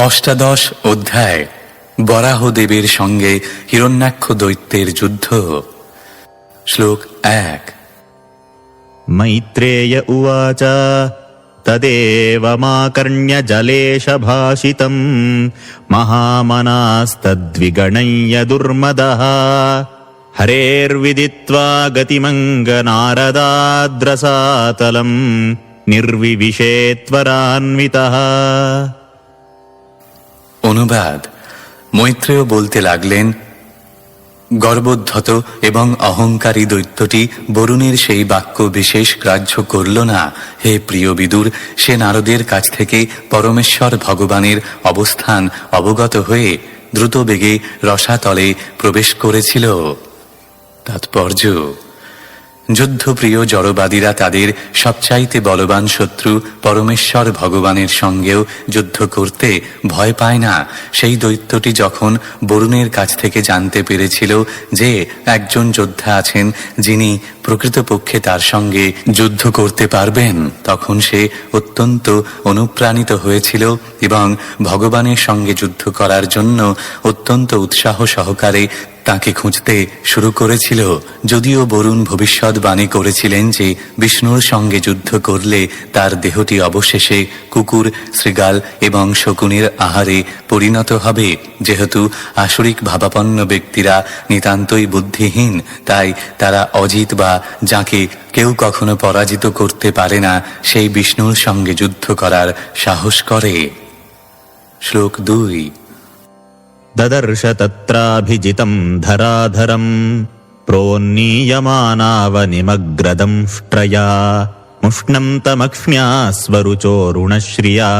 অষ্টাদশ অধ্যায় বরাহদেবের সঙ্গে হিরণ্যাক্ষ দৈত্যের যুদ্ধ। শ্লোক 1। मैत्रेय उवाच तदेवमाकर्ण्य जलेशभाषितम् महामनास्तद्विगणय्य दुर्मदः हरेर्विदित्वा गतिमङ्गनारदाद्रसातलम् निर्विविशेत्वरान्वितः। অনুবাদ। মৈত্রেয় বলতে লাগলেন, গর্বোদ্ধত এবং অহংকারী দৈত্যটি বরুণের সেই বাক্য বিশেষ গ্রাহ্য করল না। হে প্রিয় বিদুর, সে নারদের কাছ থেকে পরমেশ্বর ভগবানের অবস্থান অবগত হয়ে দ্রুত বেগে রসাতলে প্রবেশ করেছিল। তাৎপর্য: যুদ্ধপ্রিয় জড়বাদীরা তাদের সবচাইতে বলবান শত্রু পরমেশ্বর ভগবানের সঙ্গেও যুদ্ধ করতে ভয় পায় না। সেই দৈত্যটি যখন বরুণের কাছ থেকে জানতে পেরেছিল যে একজন যোদ্ধা আছেন যিনি প্রকৃতপক্ষে তার সঙ্গে যুদ্ধ করতে পারবেন, তখন সে অত্যন্ত অনুপ্রাণিত হয়েছিল এবং ভগবানের সঙ্গে যুদ্ধ করার জন্য অত্যন্ত উৎসাহ সহকারে তাকে খুঁজতে শুরু করেছিল। যদিও বরুণ ভবিষ্যৎবাণী করেছিলেন যে বিষ্ণুর সঙ্গে যুদ্ধ করলে তার দেহটি অবশেষে কুকুর, শৃগাল এবং শকুনের আহারে পরিণত হবে। যেহেতু আসরিক ভাবাপন্ন ব্যক্তিরা নিতান্তই বুদ্ধিহীন, তাই তারা অজিত বা যাকে কেউ কখনো পরাজিত করতে পারে না, সেই বিষ্ণুর সঙ্গে যুদ্ধ করার সাহস করে। শ্লোক 2। ददर्श तत्राभिजितं धराधरं प्रोन्नीयमानावनिमग्रदंष्ट्रया मुष्णं तमक्ष्म्या स्वरुचोरुणश्रिया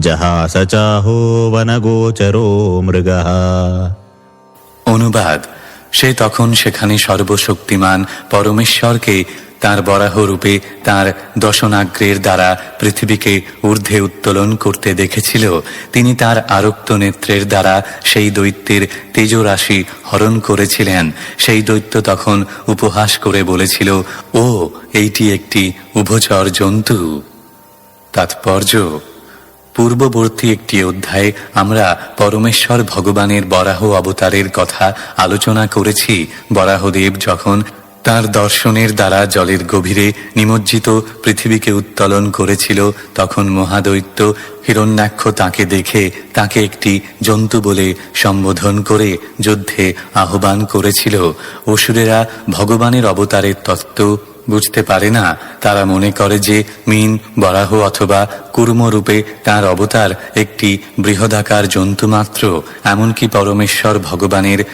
जहास चाहो वनगोचरो मृगः। অনুবাদ। সে তখন সেখানে সর্বশক্তিমান পরমেশ্বরকে তাঁর বরাহ রূপে তাঁর দশনাগ্রের দ্বারা পৃথিবীকে ঊর্ধ্বে উত্তোলন করতে দেখেছিল। তিনি তাঁর আরক্ত নেত্রের দ্বারা সেই দৈত্যের তেজরাশি হরণ করেছিলেন। সেই দৈত্য তখন উপহাস করে বলেছিল, ও এইটি একটি উভচর জন্তু। তাৎপর্য: পূর্ববর্তী একটি অধ্যায়ে আমরা পরমেশ্বর ভগবানের বরাহ অবতারের কথা আলোচনা করেছি। বরাহদেব যখন তার দর্শনের দ্বারা জলের গভীরে নিমজ্জিত পৃথিবীকে উত্তোলন করেছিল, তখন মহাদৈত্য হিরণ্যাক্ষ তাকে দেখে তাকে একটি জন্তু বলে সম্বোধন করে যুদ্ধে আহ্বান করেছিল। অসুরেরা ভগবানের অবতারের তত্ত্ব বুঝতে পারে না। তারা মনে করে যে মিন, বরাহ অথবা কুর্মরূপে তাঁর অবতার একটি বৃহদাকার জন্তু মাত্র। এমনকি পরমেশ্বর ভগবানের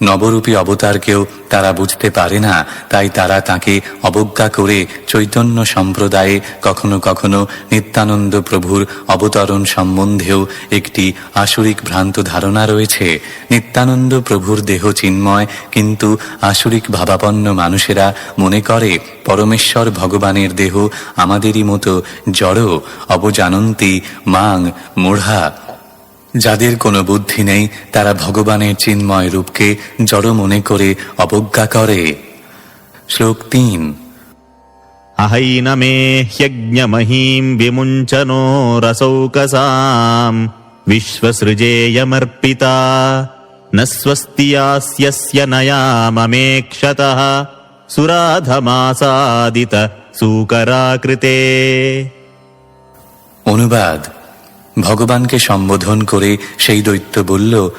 নবরূপী অবতারকেও তারা বুঝতে পারে না। তাই তারা তাকে অবজ্ঞা করে চৈতন্য সম্প্রদায়ে কখনো কখনো নিত্যানন্দ প্রভুর অবতরণ সম্বন্ধেও একটি আসুরিক ভ্রান্ত ধারণা রয়েছে। নিত্যানন্দ প্রভুর দেহ চিন্ময়, কিন্তু আসুরিক ভাবাপন্ন মানুষেরা মনে করে পরমেশ্বর ভগবানের দেহ আমাদেরই মতো জড়। অবজানন্তি মাং মূঢ়া। যাদের কোনো বুদ্ধি নেই তারা ভগবানের চিন্ময় রূপকে জড় মনে করে অবজ্ঞা করে। শ্লোক 3। अहैनमे ह्यज्ञमहीं विमुञ्चनो रसौकसाम् विश्वसृजेयमर्पिता न स्वस्ति यास्यस्य नयाममेक्षतः सुराधमासादित सूकराकृते। অনুবাদ। ভগবানকে সম্বোধন করে সেই দৈত্য বলল,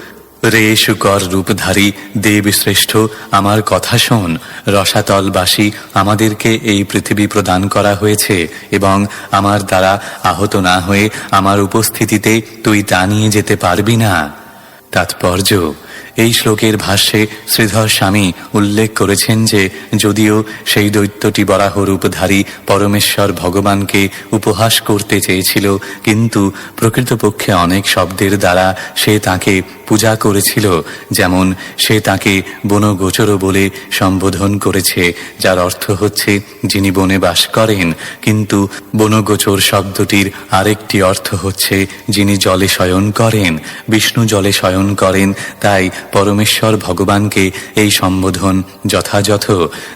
রে শুকর রূপধারী দেব শ্রেষ্ঠ, আমার কথা শোন। রসাতলবাসী আমাদেরকে এই পৃথিবী প্রদান করা হয়েছে এবং আমার দ্বারা আহত না হয়ে আমার উপস্থিতিতে তুই তা নিয়ে যেতে পারবি না। তাৎপর্য: এই শ্লোকের ভাষ্যে শ্রীধর স্বামী উল্লেখ করেছেন যে যদিও সেই দৈত্যটি বরাহ রূপধারী পরমেশ্বর ভগবানকে উপহাস করতে চেয়েছিল, কিন্তু প্রকৃতপক্ষে অনেক শব্দের দ্বারা সে তাকে পূজা করেছিল। যেমন সে তাকে বনগোচর বলে সম্বোধন করেছে, যার অর্থ হচ্ছে যিনি বনে বাস করেন। কিন্তু বনগোচর শব্দটির আরেকটি অর্থ হচ্ছে যিনি জলে শয়ন করেন। বিষ্ণু জলে শয়ন করেন, তাই পরমেশ্বর ভগবানকে এই সম্বোধন যথাযথ।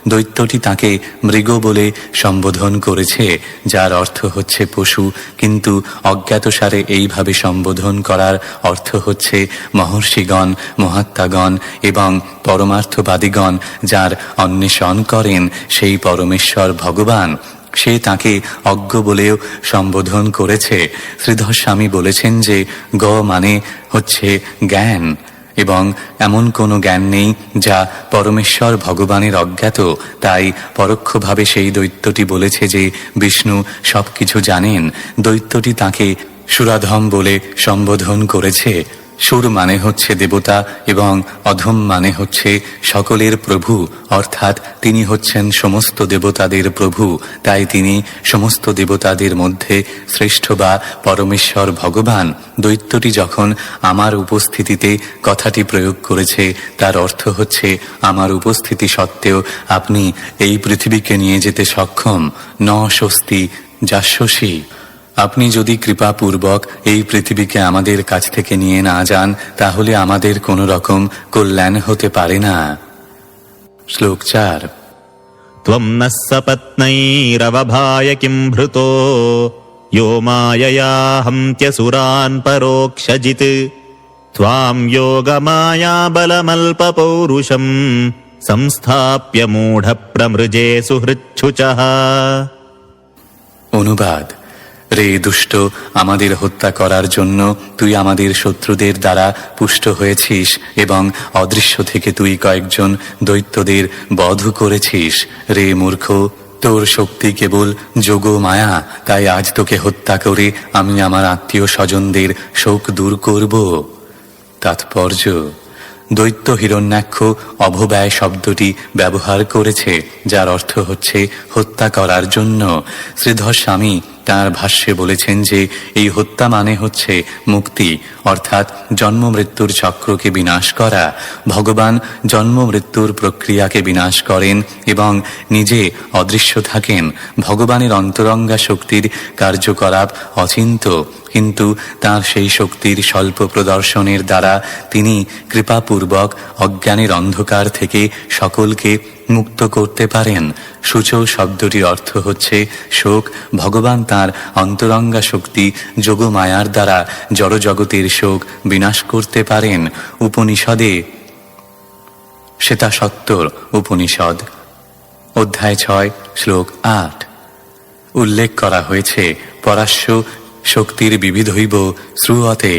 দৈত্যটি তাকে মৃগ বলে সম্বোধন করেছে, যার অর্থ হচ্ছে পশু, কিন্তু অজ্ঞাতসারে এইভাবে সম্বোধন করার অর্থ হচ্ছে মহর্ষিগণ, মহাত্মাগণ এবং পরমার্থবাদীগণ যার অন্বেষণ করেন সেই পরমেশ্বর ভগবান, সে তাকে অজ্ঞ বলেও সম্বোধন করেছে। শ্রীধর স্বামী বলেছেন যে গ মানে হচ্ছে জ্ঞান, এবং এমন কোনো জ্ঞান নেই যা পরমেশ্বর ভগবানের অজ্ঞাত। তাই পরোক্ষভাবে সেই দৈত্যটি বলেছে যে বিষ্ণু সবকিছু জানেন। দৈত্যটি তাকে সুরাধম বলে সম্বোধন করেছে। সুর মানে হচ্ছে দেবতা এবং অধম মানে হচ্ছে সকলের প্রভু, অর্থাৎ তিনি হচ্ছেন সমস্ত দেবতাদের প্রভু। তাই তিনি সমস্ত দেবতাদের মধ্যে শ্রেষ্ঠ বা পরমেশ্বর ভগবান। দৈত্যটি যখন আমার উপস্থিতিতে কথাটি প্রয়োগ করেছে, তার অর্থ হচ্ছে আমার উপস্থিতি সত্ত্বেও আপনি এই পৃথিবীকে নিয়ে যেতে সক্ষম। ন স্বস্তি যাস্যসি। আপনি যদি কৃপাপূর্বক এই পৃথিবীকে আমাদের কাছ থেকে নিয়ে না যান, তাহলে আমাদের কোনো রকম কল্যাণ হতে পারে না। শ্লোক 4। ত্বম নঃ সপত্নৈরবভায় কিং ভৃতো यो मायया हन्त्यसुरान् परोक्षजित् त्वां योगमाया बलमल्पपौरुषम् संस्थाप्य मूढप्रमृजे सुहृच्छुचः। অনুবাদ: রে দুষ্ট, আমাদের হত্যা করার জন্য তুই আমাদের শত্রুদের দ্বারা পুষ্ট হয়েছিস এবং অদৃশ্য থেকে তুই কয়েকজন দৈত্যদের বধ করেছিস। রে মূর্খ, তোর শক্তি কেবল যোগ মায়া, তাই আজ তোকে হত্যা করে আমি আমার আত্মীয় স্বজনদের শোক দূর করব। তাৎপর্য: দৈত্য হিরণ্যাক্ষ অভব্যয় শব্দটি ব্যবহার করেছে, যার অর্থ হচ্ছে হত্যা করার জন্য। শ্রীধর স্বামী তাঁর ভাষ্যে বলেছেন যে এই হত্যা মানে হচ্ছে মুক্তি, অর্থাৎ জন্ম মৃত্যুর চক্রকে বিনাশ করা। ভগবান জন্ম মৃত্যুর প্রক্রিয়াকে বিনাশ করেন এবং নিজে অদৃশ্য থাকেন। ভগবানের অন্তরঙ্গা শক্তির কার্যকলাপ অচিন্ত, কিন্তু তাঁর সেই শক্তির স্বল্প প্রদর্শনের দ্বারা তিনি কৃপাপূর্বক অজ্ঞানের অন্ধকার থেকে সকলকে মুক্ত করতে পারেন। সূচ শব্দটির অর্থ হচ্ছে শোক। ভগবান তাঁর অন্তরঙ্গা শক্তি যোগমায়ার দ্বারা জড়জগতের শোক বিনাশ করতে পারেন। উপনিষদে শ্বেতাসত্তর উপনিষদ অধ্যায় 6 শ্লোক 8 উল্লেখ করা হয়েছে, পরাস্য শক্তির বিবিধৈব শ্রুয়তে।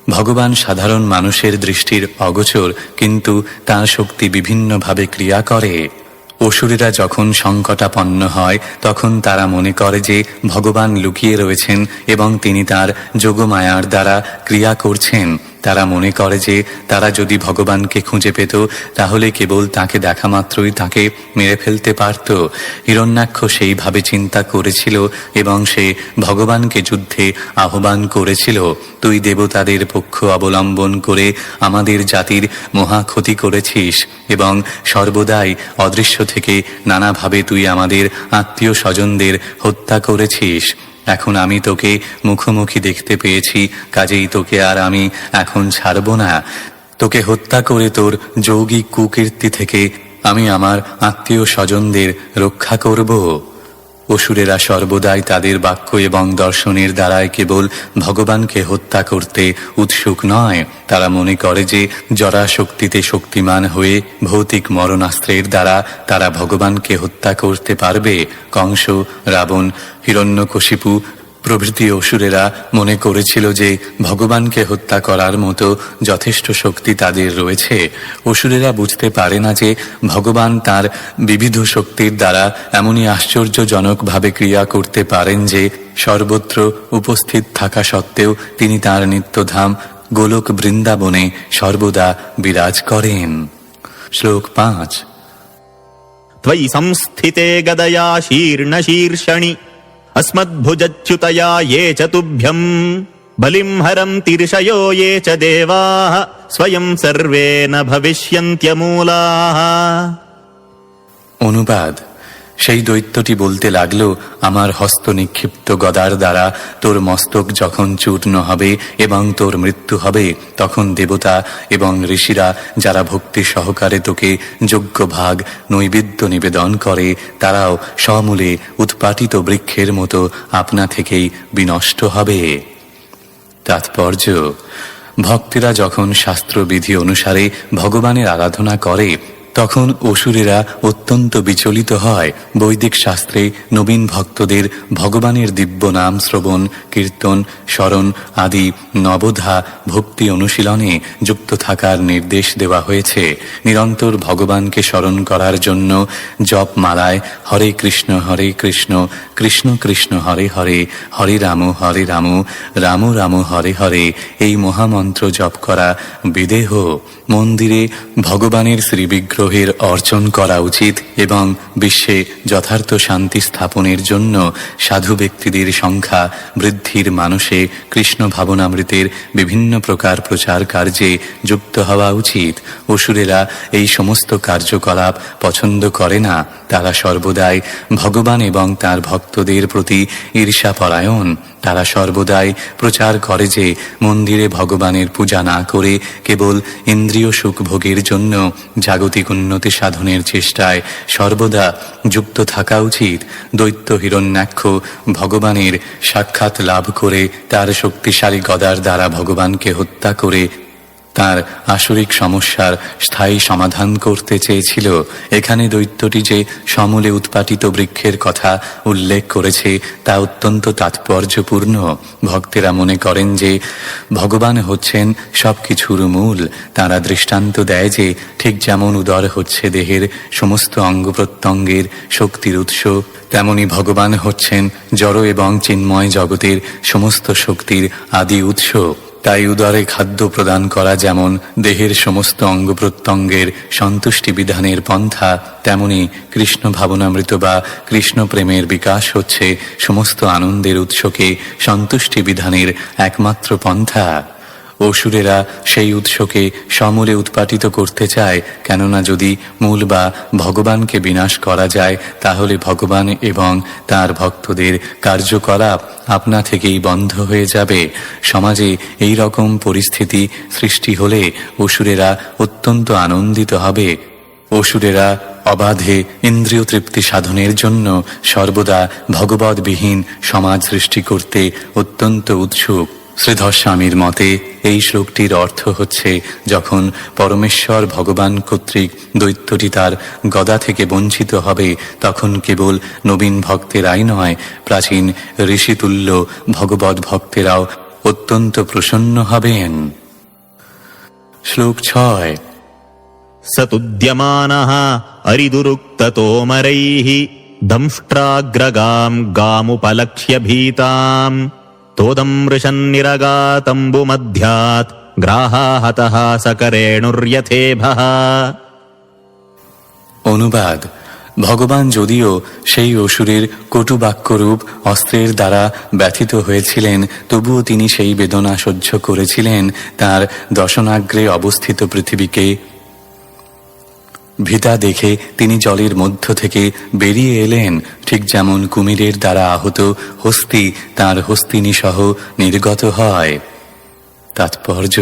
ভগবান সাধারণ মানুষের দৃষ্টির অগোচর, কিন্তু তাঁর শক্তি বিভিন্নভাবে ক্রিয়া করে। অসুরেরা যখন সংকটাপন্ন হয় তখন তারা মনে করে যে ভগবান লুকিয়ে রয়েছেন এবং তিনি তাঁর যোগমায়ার দ্বারা ক্রিয়া করছেন। তারা মনে করে যে তারা যদি ভগবানকে খুঁজে পেত তাহলে কেবল তাকে দেখা মাত্রই তাকে মেরে ফেলতে পারত। হিরণ্যাক্ষ সেইভাবে চিন্তা করেছিল এবং সে ভগবানকে যুদ্ধে আহ্বান করেছিল। তুই দেবতাদের পক্ষ অবলম্বন করে আমাদের জাতির মহা ক্ষতি করেছিস এবং সর্বদাই অদৃশ্য থেকে নানাভাবে তুই আমাদের আত্মীয় স্বজনদের হত্যা করেছিস। এখন আমি তোকে মুখোমুখি দেখতে পেয়েছি, কাজেই তোকে আর আমি এখন ছাড়ব না। তোকে হত্যা করে তোর যৌগিক কুকীর্তি থেকে আমি আমার আত্মীয় স্বজনদের রক্ষা করব। অসুরেরা সর্বদাই তাদের বাক্য এবং দর্শনের দ্বারাই কেবল ভগবানকে হত্যা করতে উৎসুক নয়। তারা মনে করে যে জরাশক্তিতে শক্তিমান হয়ে ভৌতিক মরণাস্ত্রের দ্বারা তারা ভগবানকে হত্যা করতে পারবে। কংস, রাবণ, হিরণ্যকশিপু প্রভৃতি অসুরেরা মনে করেছিল যে ভগবানকে হত্যা করার মতো যথেষ্ট শক্তি তাদের রয়েছে। অসুরেরা বুঝতে পারে না যে ভগবান তার বিবিধ শক্তির দ্বারা এমনই আশ্চর্যজনকভাবে ক্রিয়া করতে পারেন যে সর্বত্র উপস্থিত থাকা সত্ত্বেও তিনি তার নিত্যধাম গোলক বৃন্দাবনে সর্বদা বিরাজ করেন। শ্লোক 5 त्वयि संस्थिते गदया शीर्णशीर्षणि अस्मद्भुजच्युतया ये च तुभ्यम् बलिं हरन्ति ऋषयो ये च देवाः स्वयं सर्वे न भविष्यन्त्यमूलाः। অনুবাদ: সেই দৈত্যটি বলতে লাগল, আমার হস্ত নিক্ষিপ্ত গদার দ্বারা তোর মস্তক যখন চূর্ণ হবে এবং তোর মৃত্যু হবে, তখন দেবতা এবং ঋষিরা যারা ভক্তি সহকারে তোকে যোগ্য ভাগ নৈবেদ্য নিবেদন করে, তারাও সমূলে উৎপাটিত বৃক্ষের মতো আপনা থেকেই বিনষ্ট হবে। তাৎপর্য: ভক্তেরা যখন শাস্ত্রবিধি অনুসারে ভগবানের আরাধনা করে, তখন অসুরেরা অত্যন্ত বিচলিত হয়। বৈদিক শাস্ত্রে নবীন ভক্তদের ভগবানের দিব্য নাম শ্রবণ, কীর্তন, স্মরণ আদি নবধা ভক্তি অনুশীলনে যুক্ত থাকার নির্দেশ দেওয়া হয়েছে। নিরন্তর ভগবানকে স্মরণ করার জন্য জপমালায় হরে কৃষ্ণ কৃষ্ণ কৃষ্ণ হরে হরে, হরে রাম রাম রাম হরে হরে এই মহামন্ত্র জপ করা বিদেহ। মন্দিরে ভগবানের শ্রীবিগ্রহের অর্চন করা উচিত এবং বিশ্বে যথার্থ শান্তি স্থাপনের জন্য সাধু ব্যক্তিদের সংখ্যা বৃদ্ধির মানসে কৃষ্ণ ভাবনামৃতের বিভিন্ন প্রকার প্রচার কার্যে যুক্ত হওয়া উচিত। অসুরেরা এই সমস্ত কার্যকলাপ পছন্দ করে না। তারা সর্বদাই ভগবান এবং তার ভক্তদের প্রতি ঈর্ষাপরায়ণ। তারা সর্বদাই প্রচার করে যে মন্দিরে ভগবানের পূজা না করে কেবল ইন্দ্রিয় সুখ ভোগের জন্য জাগতিক উন্নতি সাধনের চেষ্টায় সর্বদা যুক্ত থাকা উচিত। দৈত্য হিরণ্যাক্ষ ভগবানের সাক্ষাৎ লাভ করে তার শক্তিশালী গদার দ্বারা ভগবানকে হত্যা করে তার আসরিক সমস্যার স্থায়ী সমাধান করতে চেয়েছিল। এখানে দৈত্যটি যে সমূলে উৎপাটিত বৃক্ষের কথা উল্লেখ করেছে তা অত্যন্ত তাৎপর্যপূর্ণ। ভক্তেরা মনে করেন যে ভগবান হচ্ছেন সব কিছুর মূল। তারা দৃষ্টান্ত দেয় যে ঠিক যেমন উদর হচ্ছে দেহের সমস্ত অঙ্গ প্রত্যঙ্গের শক্তির উৎস, তেমনি ভগবান হচ্ছেন জড় এবং চিন্ময় জগতের সমস্ত শক্তির আদি উৎস। তাই উদরে খাদ্য প্রদান করা যেমন দেহের সমস্ত অঙ্গ প্রত্যঙ্গের সন্তুষ্টি বিধানের পন্থা, তেমনি কৃষ্ণ ভাবনামৃত বা কৃষ্ণ প্রেমের বিকাশ হচ্ছে সমস্ত আনন্দের উৎসকে সন্তুষ্টি বিধানের একমাত্র পন্থা। অসুরেরা সেই উৎসকে সমূলে উৎপাটিত করতে চায়, কেননা যদি মূল বা ভগবানকে বিনাশ করা যায় তাহলে ভগবান এবং তার ভক্তদের কার্যকলাপ আপনা থেকেই বন্ধ হয়ে যাবে। সমাজে এই রকম পরিস্থিতি সৃষ্টি হলে অসুরেরা অত্যন্ত আনন্দিত হবে। অসুরেরা অবাধে ইন্দ্রিয় তৃপ্তি সাধনের জন্য সর্বদা ভগবদ্বিহীন সমাজ সৃষ্টি করতে অত্যন্ত উৎসুক। শ্রীধর স্বামীর মতে এই শ্লোকটির অর্থ হচ্ছে, যখন পরমেশ্বর ভগবান কর্তৃক দৈত্যটি তার গদা থেকে বঞ্চিত হবে, তখন কেবল নবীন ভক্তেরাই নয়, প্রাচীন ঋষিতুল্য ভগবদ্ ভক্তেরাও অত্যন্ত প্রসন্ন হবেন। শ্লোক 6। সতুদ্যমানঃ অরিদুরুক্ততোমরৈঃ দংष्ट्राग्रगां गामुपलक्ष्य भीताम् तोदमृशन्निरगातम्बुमध्यात् ग्राहाहतः सकरेणुर्यथेभः। অনুবাদ: ভগবান যদিও সেই অসুরের কটু বাক্যরূপ অস্ত্রের দ্বারা ব্যথিত হয়েছিলেন, তবুও তিনি সেই বেদনা সহ্য করেছিলেন। তার দশনাগ্রে অবস্থিত পৃথিবীকে ভিতা দেখে তিনি জলের মধ্য থেকে বেরিয়ে এলেন, ঠিক যেমন কুমিরের দ্বারা আহত হস্তি তার হস্তিনী সহ নির্গত হয়। তাৎপর্য: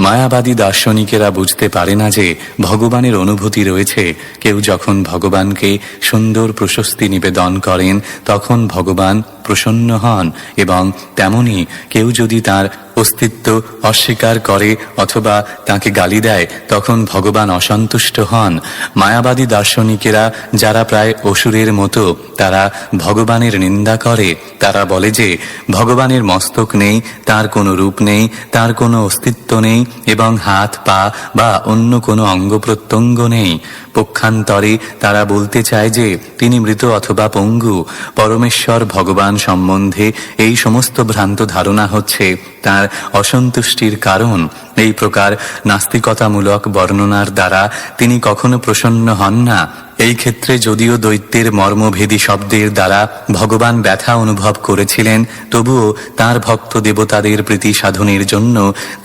মায়াবাদী দার্শনিকেরা বুঝতে পারে না যে ভগবানের অনুভূতি রয়েছে। কেউ যখন ভগবানকে সুন্দর প্রশস্তি নিবেদন করেন তখন ভগবান প্রসন্ন হন, এবং তেমনি কেউ যদি তার অস্তিত্ব অস্বীকার করে অথবা তাকে গালি দেয় তখন ভগবান অসন্তুষ্ট হন। মায়াবাদী দার্শনিকেরা যারা প্রায় অসুরের মতো, তারা ভগবানের নিন্দা করে। তারা বলে যে ভগবানের মস্তক নেই, তার কোনো রূপ নেই, তার কোনো অস্তিত্ব নেই এবং হাত পা বা অন্য কোনো অঙ্গ প্রত্যঙ্গ নেই। পক্ষান্তরে তারা বলতে চায় যে তিনি মৃত অথবা পঙ্গু। পরমেশ্বর ভগবান সম্বন্ধে এই সমস্ত ভ্রান্ত ধারণা হচ্ছে তার অসন্তুষ্টির কারণ। এই প্রকার নাস্তিকতামূলক বর্ণনার দ্বারা তিনি কখনো প্রসন্ন হন না এই ক্ষেত্রে যদিও দৈত্যের মর্মভেদী শব্দের দ্বারা ভগবান ব্যথা অনুভব করেছিলেন, তবুও তার ভক্ত দেবতাদের প্রীতি সাধনের জন্য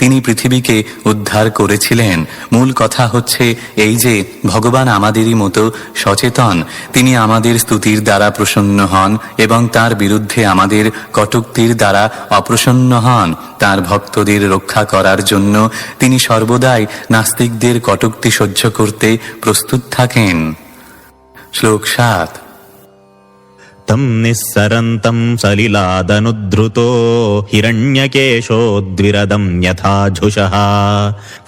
তিনি পৃথিবীকে উদ্ধার করেছিলেন। মূল কথা হচ্ছে এই যে ভগবান আমাদেরই মতো সচেতন। তিনি আমাদের স্তুতির দ্বারা প্রসন্ন হন এবং তার বিরুদ্ধে আমাদের কটূক্তির দ্বারা অপ্রসন্ন হন। তার ভক্তদের রক্ষা করার জন্য তিনি সর্বদাই নাস্তিকদের কটূক্তি সহ্য করতে প্রস্তুত থাকেন। শ্লোক 7। তম নিঃসরন্তম সলিলাদনুদ্ধৃতো হিরণ্যকেশোদ্বিরদম যথাঝুষঃ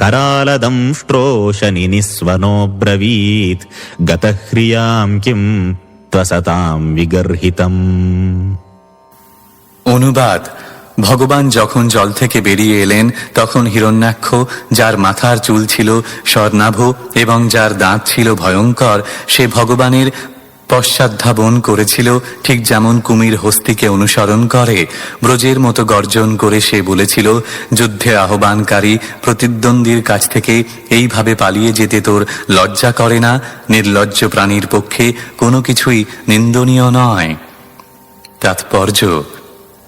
करालदंष्ट्रोशनि निस्वनो ब्रवीत् गतह्रियां किं त्वसतां विगर्हितम्। অনুবাদ: ভগবান যখন জল থেকে বেরিয়ে এলেন তখন হিরণ্যাক্ষ, যার মাথার চুল ছিল স্বর্ণাভ এবং যার দাঁত ছিল ভয়ঙ্কর, সে ভগবানের পশ্চাদ্ধাবন করেছিল, ঠিক যেমন কুমির হস্তিকে অনুসরণ করে। ব্রজের মতো গর্জন করে সে বলেছিল, যুদ্ধে আহ্বানকারী প্রতিদ্বন্দ্বীর কাছ থেকে এইভাবে পালিয়ে যেতে তোর লজ্জা করে না? নির্লজ্জ প্রাণীর পক্ষে কোনো কিছুই নিন্দনীয় নয়। তাৎপর্য: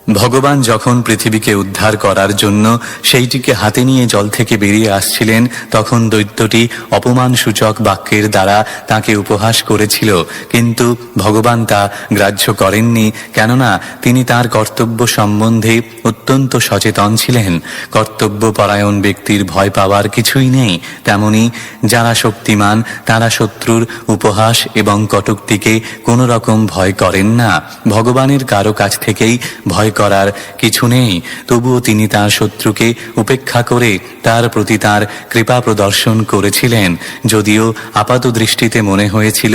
ভগবান যখন পৃথিবীকে উদ্ধার করার জন্য সেইটিকে হাতে নিয়ে জল থেকে বেরিয়ে আসছিলেন, তখন দৈত্যটি অপমানসূচক বাক্যের দ্বারা তাকে উপহাস করেছিল, কিন্তু ভগবান তা গ্রাহ্য করেননি, কেননা তিনি তার কর্তব্য সম্বন্ধে অত্যন্ত সচেতন ছিলেন। কর্তব্যপরায়ণ ব্যক্তির ভয় পাওয়ার কিছুই নেই। তেমনি যারা শক্তিমান তারা শত্রুর উপহাস এবং কটূক্তিকে কোনো রকম ভয় করেন না। ভগবানের কারো কাছ থেকেই ভয় করার কিছু নেই, তবুও তিনি তার শত্রুকে উপেক্ষা করে তার প্রতি তার কৃপা প্রদর্শন করেছিলেন। যদিও আপাত দৃষ্টিতে মনে হয়েছিল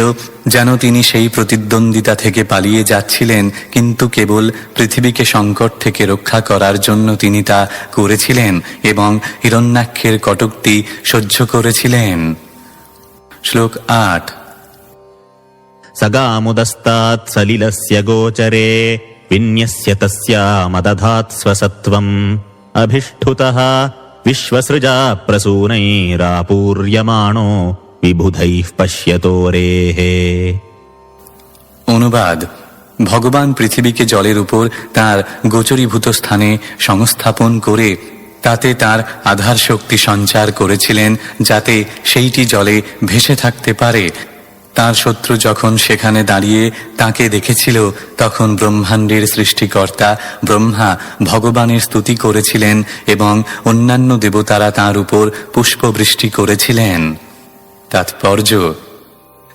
যেন তিনি সেই প্রতিদ্বন্দ্বিতা থেকে পালিয়ে যাচ্ছিলেন, কিন্তু কেবল পৃথিবীকে সংকট থেকে রক্ষা করার জন্য তিনি তা করেছিলেন এবং হিরণ্যাক্ষের কটূক্তি সহ্য করেছিলেন। শ্লোক 8। सगामुदस्तात् सलिलस्य गोचरे विन्यस्य तस्यामदधात् स्वसत्वम् अभिष्ठुतः विश्वसृजा प्रसूनैरापूर्यमाणो विबुधैः पश्यतोरेः। অনুবাদ: ভগবান পৃথিবীকে জলের উপর তার গোচরীভূত স্থানে সংস্থাপন করে তাতে তার আধার শক্তি সঞ্চার করেছিলেন, যাতে সেইটি জলে ভেসে থাকতে পারে। তার শত্রু যখন সেখানে দাঁড়িয়ে তাকে দেখেছিল, তখন ব্রহ্মাণ্ডের সৃষ্টিকর্তা ব্রহ্মা ভগবানের স্তুতি করেছিলেন এবং অন্যান্য দেবতারা তাঁর উপর পুষ্পবৃষ্টি করেছিলেন। তাৎপর্য: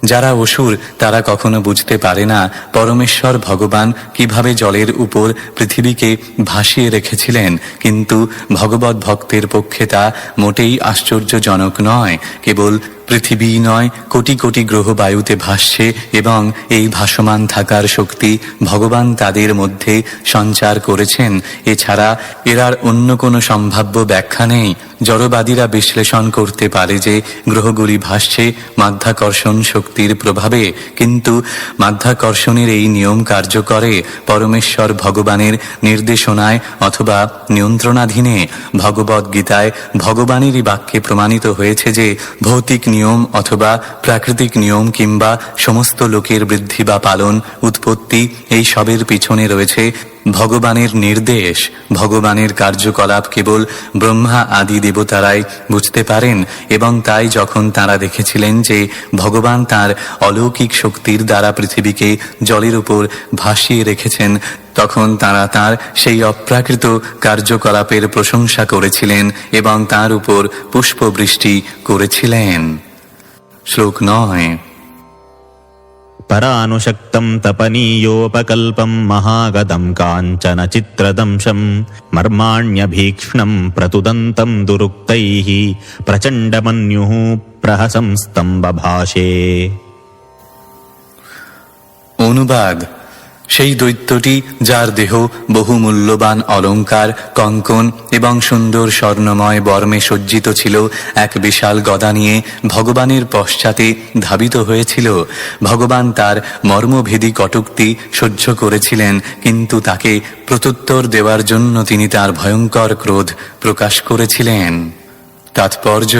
যারা অসুর তারা কখনো বুঝতে পারে না পরমেশ্বর ভগবান কিভাবে জলের উপর পৃথিবীকে ভাসিয়ে রেখেছিলেন, কিন্তু ভগবত ভক্তের পক্ষে তা মোটেই আশ্চর্যজনক নয়। কেবল পৃথিবী নয়, কোটি কোটি গ্রহ বায়ুতে ভাসছে এবং এই ভাসমান থাকার শক্তি ভগবান তাদের মধ্যে সঞ্চার করেছেন। এছাড়া এর আর অন্য কোনো সম্ভাব্য ব্যাখ্যা নেই। জড়বাদীরা বিশ্লেষণ করতে পারে যে গ্রহগুলি ভাসছে মাধ্যাকর্ষণ শক্তির প্রভাবে, কিন্তু মাধ্যাকর্ষণের এই নিয়ম কার্য করে পরমেশ্বর ভগবানের নির্দেশনায় অথবা নিয়ন্ত্রণাধীনে। ভগবদ গীতায় ভগবানেরই বাক্যে প্রমাণিত হয়েছে যে ভৌতিক নিয়ম অথবা প্রাকৃতিক নিয়ম কিংবা সমস্ত লোকের বৃদ্ধি বা পালন, উৎপত্তি, এই সবের পিছনে রয়েছে ভগবানের নির্দেশ। ভগবানের কার্যকলাপ কেবল ব্রহ্মা আদি দেবতারাই বুঝতে পারেন এবং তাই যখন তারা দেখেছিলেন যে ভগবান তার অলৌকিক শক্তির দ্বারা পৃথিবীকে জলের উপর ভাসিয়ে রেখেছেন, তখন তারা তার সেই অপ্রাকৃত কার্যকলাপের প্রশংসা করেছিলেন এবং তার উপর পুষ্পবৃষ্টি করেছিলেন। শ্লোক 9। परानुशक्तं तपनीयोपकल्पं महागदं काञ्चन चित्रदंशं मर्माण्यभीक्ष्णं प्रतुदन्तं दुरुक्तैः प्रचण्डमन्युः प्रहसंस्तं बभाषे। অনুবাদ: সেই দৈত্যটি, যার দেহ বহু মূল্যবান অলঙ্কার, কঙ্কন এবং সুন্দর স্বর্ণময় বর্মে সজ্জিত ছিল, এক বিশাল গদা নিয়ে ভগবানের পশ্চাতে ধাবিত হয়েছিল। ভগবান তার মর্মভেদী কটূক্তি সহ্য করেছিলেন, কিন্তু তাকে প্রত্যুত্তর দেওয়ার জন্য তিনি তার ভয়ঙ্কর ক্রোধ প্রকাশ করেছিলেন। তাৎপর্য: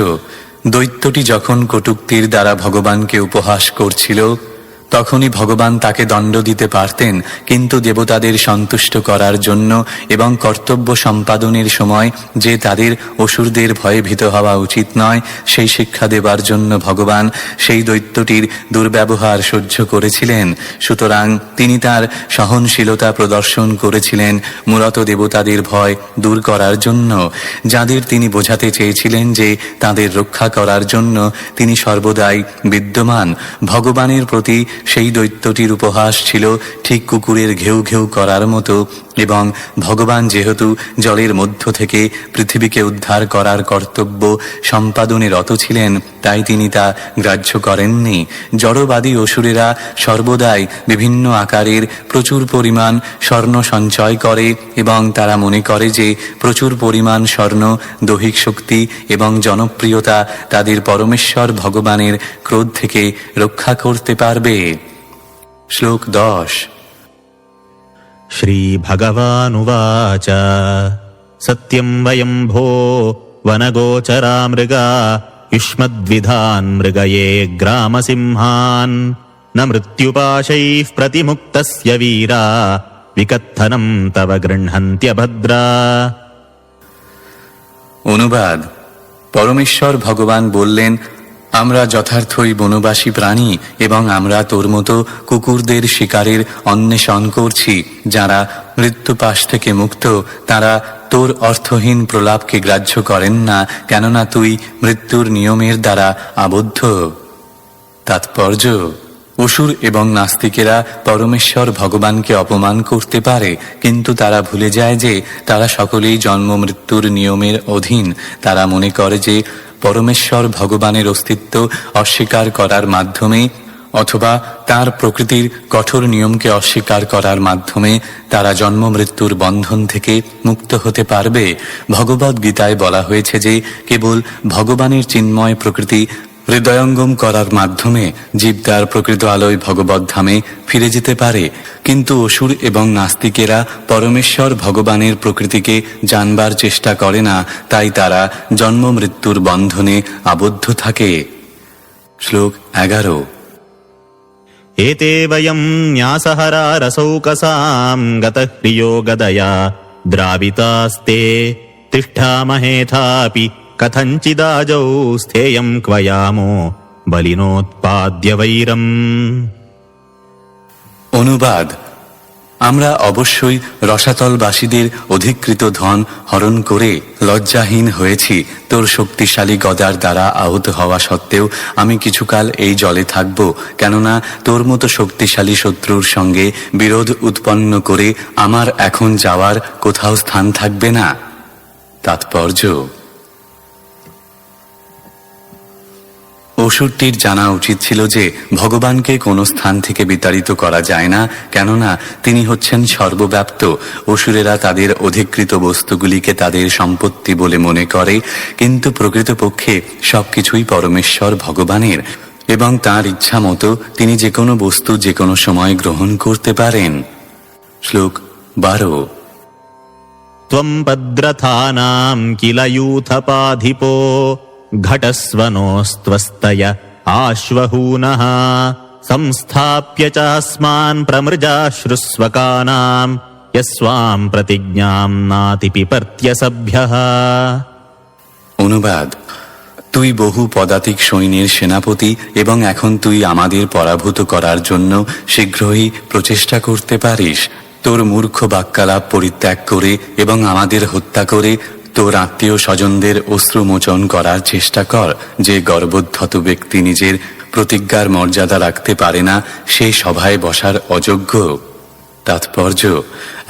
দৈত্যটি যখন কটূক্তির দ্বারা ভগবানকে উপহাস করছিল, তখনই ভগবান তাকে দণ্ড দিতে পারতেন, কিন্তু দেবতাদের সন্তুষ্ট করার জন্য এবং কর্তব্য সম্পাদনের সময় যে তাদের অসুরদের ভয়ে ভীত হওয়া উচিত নয়, সেই শিক্ষা দেবার জন্য ভগবান সেই দৈত্যটির দুর্ব্যবহার সহ্য করেছিলেন। সুতরাং তিনি তার সহনশীলতা প্রদর্শন করেছিলেন মূলত দেবতাদের ভয় দূর করার জন্য, যাদের তিনি বোঝাতে চেয়েছিলেন যে তাদের রক্ষা করার জন্য তিনি সর্বদাই বিদ্যমান। ভগবানের প্রতি সেই দৈত্যটির উপহাস ছিল ঠিক কুকুরের ঘেউ ঘেউ করার মতো, এবং ভগবান যেহেতু জলের মধ্য থেকে পৃথিবীকে উদ্ধার করার কর্তব্য সম্পাদনে রত ছিলেন, তাই তিনি তা গ্রাহ্য করেননি। জড়বাদী অসুরেরা সর্বদাই বিভিন্ন আকারের প্রচুর পরিমাণ স্বর্ণ সঞ্চয় করে, এবং তারা মনে করে যে প্রচুর পরিমাণ স্বর্ণ, দৈহিক শক্তি এবং জনপ্রিয়তা তাদের পরমেশ্বর ভগবানের ক্রোধ থেকে রক্ষা করতে পারবে। শ্লোক 10। श्रीभगवानुवाच सत्यं वयं भो वनगोचरा मृगा युष्मद्विधान् मृगये ग्रामसिंहान् न मृत्युपाशैः प्रतिमुक्तस्य वीरा विकत्थनं तव गृह्णन्त्यभद्रा। অনুবাদ: পরমেশ্বর ভগবান বললেন, আমরা যথার্থই বনবাসী প্রাণী, এবং আমরা তোর মতো কুকুরদের শিকারের অন্বেষণ করছি। যারা মৃত্যুপাশ থেকে মুক্ত, তারা তোর অর্থহীন প্রলাপকে গ্রাহ্য করেন না, কেননা তুই মৃত্যুর নিয়মের দ্বারা আবদ্ধ। তাৎপর্য: অসুর এবং নাস্তিকেরা পরমেশ্বর ভগবানকে অপমান করতে পারে, কিন্তু তারা ভুলে যায় যে তারা সকলেই জন্ম মৃত্যুর নিয়মের অধীন। তারা মনে করে যে পরমেশ্বর ভগবানের অস্তিত্ব অস্বীকার করার মাধ্যমে অথবা তার প্রকৃতির কঠোর নিয়মকে অস্বীকার করার মাধ্যমে তারা জন্ম মৃত্যুর বন্ধন থেকে মুক্ত হতে পারবে। ভগবদ গীতায় বলা হয়েছে যে কেবল ভগবানের চিন্ময় প্রকৃতি হৃদয়ঙ্গম করার মাধ্যমে জীব তার প্রকৃত আলোয় ভগবদ ধামে ফিরে যেতে পারে। কিন্তু অসুর এবং নাস্তিকেরা পরমেশ্বর ভগবানের প্রকৃতিকে জানবার চেষ্টা করে না, তাই তারা জন্ম মৃত্যুর বন্ধনে আবদ্ধ থাকে। শ্লোক 11। एते वयं न्यासहरा रसौकसां गतह्रियो गदया द्रावितास्ते तिष्ठामहेथापि कथञ्चिदाजौ स्थेयं क्वयामो बलिनोत्पाद्य वैरम्। অনুবাদ: আমরা অবশ্যই রসাতলবাসীদের অধিকৃত ধন হরণ করে লজ্জাহীন হয়েছি। তোর শক্তিশালী গদার দ্বারা আহত হওয়া সত্ত্বেও আমি কিছুকাল এই জলে থাকব, কেননা তোর মতো শক্তিশালী শত্রুর সঙ্গে বিরোধ উৎপন্ন করে আমার এখন যাওয়ার কোথাও স্থান থাকবে না। তাৎপর্য: অসুরটির জানা উচিত ছিল যে ভগবানকে কোনো স্থান থেকে বিতাড়িত করা যায় না, কেননা তিনি হচ্ছেন সর্বব্যাপ্ত। অসুরেরা তাদের অধিকৃত বস্তুগুলিকে তাদের সম্পত্তি বলে মনে করে, কিন্তু প্রকৃতপক্ষে সবকিছুই পরমেশ্বর ভগবানের, এবং তাঁর ইচ্ছা মতো তিনি যে কোনো বস্তু যে কোনো সময় গ্রহণ করতে পারেন। শ্লোক 12। त्वं भद्रथानां किल यूथपाधिपो घटस्वनोस्त्वस्तय आश्वहूनः संस्थाप्य चास्मान् प्रमृजाश्रुस्वकानां यस्वां प्रतिज्ञां नातिपिपर्त्य सभ्यः। অনুবাদ: তুই বহু পদাতিক সৈন্যের সেনাপতি, এবং এখন তুই আমাদের পরাভূত করার জন্য শীঘ্রই প্রচেষ্টা করতে পারিস। তোর মূর্খ বাক্যালাপ পরিত্যাগ করে এবং আমাদের হত্যা করে তোর আত্মীয় স্বজনদের অশ্রুমোচন করার চেষ্টা কর। যে গর্বোদ্ধত ব্যক্তি নিজের প্রতিজ্ঞার মর্যাদা রাখতে পারে না, সে সভায় বসার অযোগ্য। তাৎপর্য: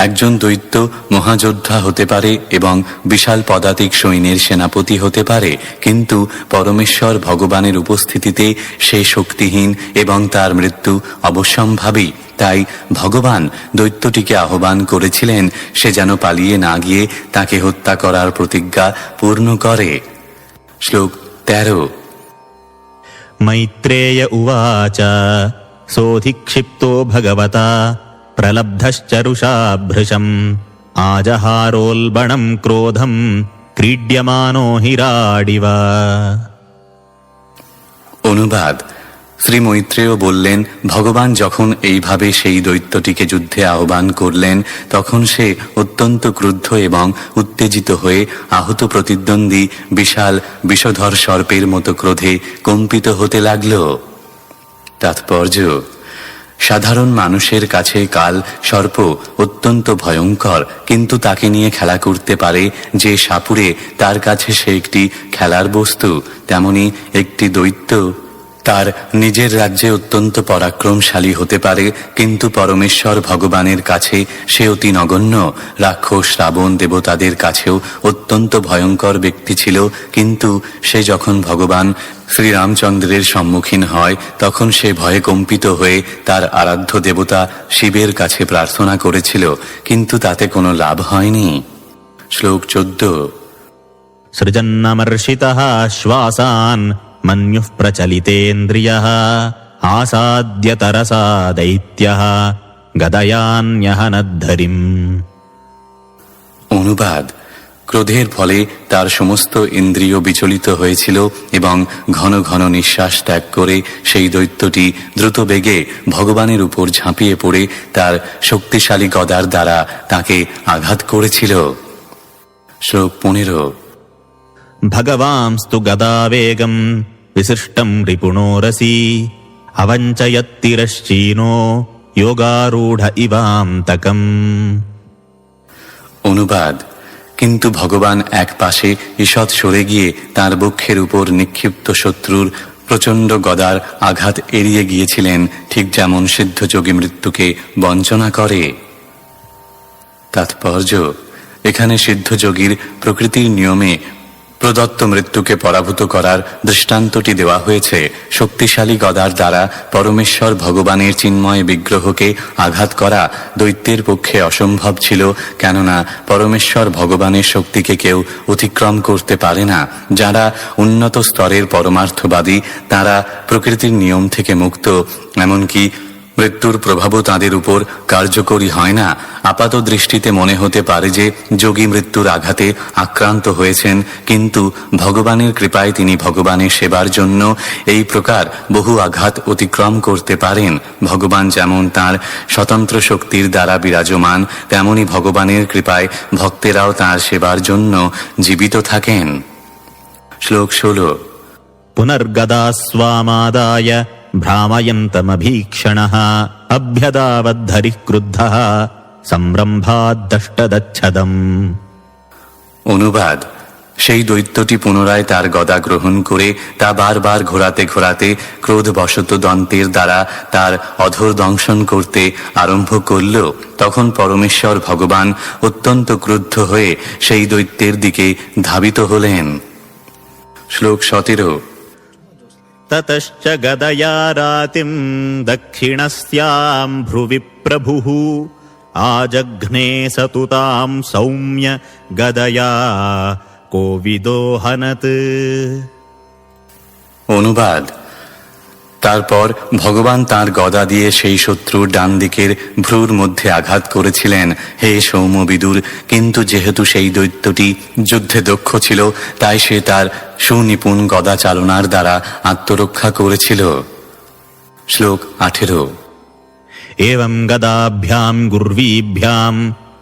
একজন দৈত্য মহাযোদ্ধা হতে পারে এবং বিশাল পদাতিক সৈন্যের সেনাপতি হতে পারে, কিন্তু পরমেশ্বর ভগবানের উপস্থিতিতে সে শক্তিহীন এবং তার মৃত্যু অবশ্যম্ভাবী। তাই ভগবান দৈত্যটিকে আহ্বান করেছিলেন সে যেন পালিয়ে না গিয়ে তাকে হত্যা করার প্রতিজ্ঞা পূর্ণ করে। শ্লোক 13। मैत्रेय उवाच सोऽधिक्षिप्तो भगवता प्रलब्धश्चरुषा भृशम् आजहारोल्बणम् क्रोधम् क्रीड्यमानो हिराडिव। অনুবাদ: শ্রী মৈত্রেয় বললেন, ভগবান যখন এইভাবে সেই দৈত্যটিকে যুদ্ধে আহ্বান করলেন, তখন সে অত্যন্ত ক্রুদ্ধ এবং উত্তেজিত হয়ে আহত প্রতিদ্বন্দ্বী বিশাল বিষধর সর্পের মতো ক্রোধে কম্পিত হতে লাগল। তাৎপর্য: সাধারণ মানুষের কাছে কাল সর্প অত্যন্ত ভয়ঙ্কর, কিন্তু তাকে নিয়ে খেলা করতে পারে যে সাপুড়ে, তার কাছে সে একটি খেলার বস্তু। তেমনি একটি দৈত্য তার নিজের রাজ্যে অত্যন্ত পরাক্রমশালী হতে পারে, কিন্তু পরমেশ্বর ভগবানের কাছে সে অতি নগণ্য। রাক্ষস রাবণ দেবতাদের কাছেও অত্যন্ত ভয়ঙ্কর ব্যক্তি ছিল, কিন্তু সে যখন ভগবান শ্রীরামচন্দ্রের সম্মুখীন হয়, তখন সে ভয়ে কম্পিত হয়ে তার আরাধ্য দেবতা শিবের কাছে প্রার্থনা করেছিল, কিন্তু তাতে কোনো লাভ হয়নি। শ্লোক 14। সৃজন্নমর্ষিতঃ শ্বাসান মন্যুঃ প্রচলিতেন্দ্রিয়ঃ আসাদ্য তরসা দৈত্যঃ গদয়ান্যহনদ্ধরিম। অনুবাদ: ক্রোধের ফলে তার সমস্ত ইন্দ্রিয় বিচলিত হয়েছিল এবং ঘন ঘন নিঃশ্বাস ত্যাগ করে সেই দৈত্যটি দ্রুত বেগে ভগবানের উপর ঝাঁপিয়ে পড়ে তার শক্তিশালী গদার দ্বারা তাকে আঘাত করেছিল। শ্লোক 15। ভগবাংস্তু গদাবেগম বিশিষ্টম রিপুণোরসি অবঞ্চয়ত্তিরশ্চীনো যোগারূঢ় ইবান্তকম। অনুবাদ: কিন্তু ভগবান এক পাশে ঈষৎ সরে গিয়ে তার বক্ষের উপর নিক্ষিপ্ত শত্রুর প্রচণ্ড গদার আঘাত এড়িয়ে গিয়েছিলেন, ঠিক যেমন সিদ্ধযোগী মৃত্যুকে বঞ্চনা করে। তাৎপর্য: এখানে সিদ্ধযোগীর প্রকৃতির নিয়মে প্রদত্ত মৃত্যুকে পরাভূত করার দৃষ্টান্তটি দেওয়া হয়েছে। শক্তিশালী গদার দ্বারা পরমেশ্বর ভগবানের চিন্ময় বিগ্রহকে আঘাত করা দৈত্যের পক্ষে অসম্ভব ছিল, কেননা পরমেশ্বর ভগবানের শক্তিকে কেউ অতিক্রম করতে পারে না। যারা উন্নত স্তরের পরমার্থবাদী, তারা প্রকৃতির নিয়ম থেকে মুক্ত, এমনকি মৃত্যুর প্রভাবও তাঁদের উপর কার্যকরী হয় না। আপাত দৃষ্টিতে মনে হতে পারে যে যোগী মৃত্যুর আঘাতে আক্রান্ত হয়েছেন, কিন্তু ভগবানের কৃপায় তিনি ভগবানের সেবার জন্য এই প্রকার বহু আঘাত অতিক্রম করতে পারেন। ভগবান যেমন তাঁর স্বতন্ত্র শক্তির দ্বারা বিরাজমান, তেমনি ভগবানের কৃপায় ভক্তেরাও তাঁর সেবার জন্য জীবিত থাকেন। শ্লোক 16। পুনর্গদা স্বামাদায় ভ্রাময়ন্তমভীক্ষণঃ অভ্যদাবদ্ধরিঃ ক্রুদ্ধঃ সম্রম্ভাদ্দষ্টদচ্ছদম। অনুবাদ: সেই দৈত্যটি পুনরায় তার গদা গ্রহণ করে তা বারবার ঘোরাতে ঘোরাতে ক্রোধবশত দন্তের দ্বারা তার অধর দংশন করতে আরম্ভ করল। তখন পরমেশ্বর ভগবান অত্যন্ত ক্রুদ্ধ হয়ে সেই দৈত্যের দিকে ধাবিত হলেন। শ্লোক 17। ততশ্চ গদয়া রাতিম দক্ষিণস্যাম ভ্রুবি প্রভুঃ আজঘ্নে সতুতাম সৌম্য গদয়া কোবিদোহনত। অনুবাদ: তারপর ভগবান তাঁর গদা দিয়ে সেই শত্রুর ডান দিকের ভ্রুর মধ্যে আঘাত করেছিলেন। হে সৌম্যবিদুর, কিন্তু যেহেতু সেই দৈত্যটি যুদ্ধে দক্ষ ছিল, তাই সে তার সুনিপুণ গদা চালনার দ্বারা আত্মরক্ষা করেছিল। শ্লোক 18। এবং গদাভ্যাম গুর্বীভ্যাম